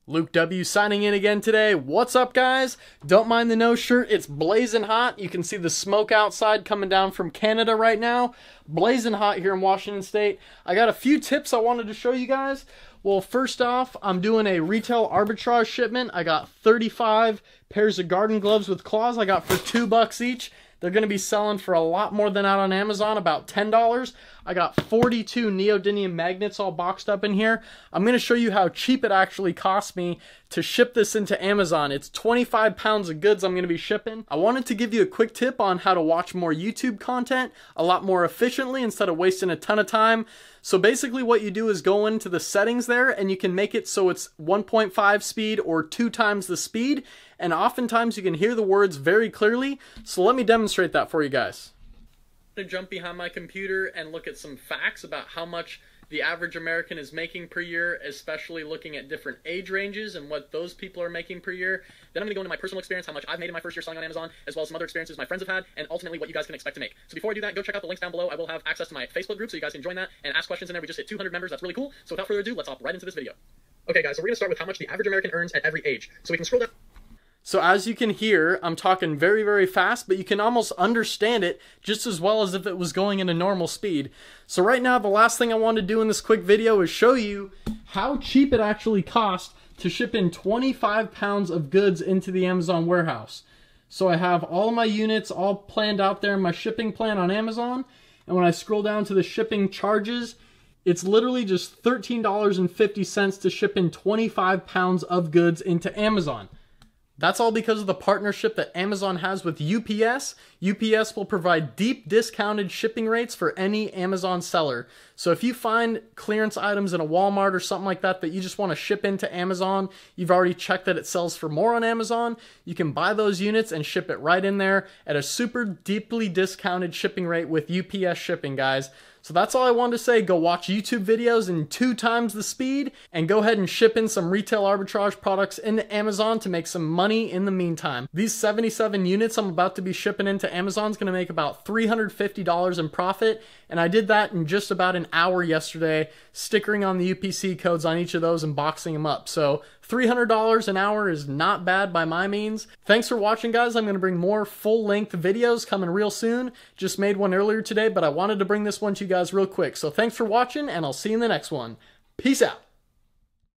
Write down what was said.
Luke W signing in again today. What's up, guys? Don't mind the no shirt. It's blazing hot. You can see the smoke outside coming down from Canada right now. Blazing hot here in Washington State. I got a few tips I wanted to show you guys. Well, first off, I'm doing a retail arbitrage shipment. I got 35 pairs of garden gloves with claws I got for $2 each. They're going to be selling for a lot more than out on Amazon, about $10. I got 42 neodymium magnets all boxed up in here. I'm going to show you how cheap it actually cost me to ship this into Amazon. It's 25 pounds of goods I'm going to be shipping. I wanted to give you a quick tip on how to watch more YouTube content a lot more efficiently instead of wasting a ton of time. So basically what you do is go into the settings there and you can make it so it's 1.5 speed or 2 times the speed. And oftentimes you can hear the words very clearly. So let me demonstrate that for you guys. I'm going to jump behind my computer and look at some facts about how much the average American is making per year, especially looking at different age ranges and what those people are making per year. Then I'm going to go into my personal experience, how much I've made in my first year selling on Amazon, as well as some other experiences my friends have had, and ultimately what you guys can expect to make. So before I do that, go check out the links down below. I will have access to my Facebook group, so you guys can join that and ask questions in there. We just hit 200 members. That's really cool. So without further ado, let's hop right into this video. Okay, guys, so we're going to start with how much the average American earns at every age. So we can scroll down. So as you can hear, I'm talking very, very fast, but you can almost understand it just as well as if it was going in a normal speed. So right now, the last thing I want to do in this quick video is show you how cheap it actually costs to ship in 25 pounds of goods into the Amazon warehouse. So I have all of my units all planned out there in my shipping plan on Amazon. And when I scroll down to the shipping charges, it's literally just $13.50 to ship in 25 pounds of goods into Amazon. That's all because of the partnership that Amazon has with UPS. UPS will provide deep discounted shipping rates for any Amazon seller. So if you find clearance items in a Walmart or something like that that you just want to ship into Amazon, you've already checked that it sells for more on Amazon, you can buy those units and ship it right in there at a super deeply discounted shipping rate with UPS shipping, guys. So that's all I wanted to say. Go watch YouTube videos in 2 times the speed and go ahead and ship in some retail arbitrage products into Amazon to make some money in the meantime. These 77 units I'm about to be shipping into Amazon is going to make about $350 in profit, and I did that in just about an hour yesterday, stickering on the UPC codes on each of those and boxing them up. So $300 an hour is not bad by my means. Thanks for watching, guys. I'm going to bring more full-length videos coming real soon. Just made one earlier today, but I wanted to bring this one to you guys real quick. So thanks for watching, and I'll see you in the next one. Peace out.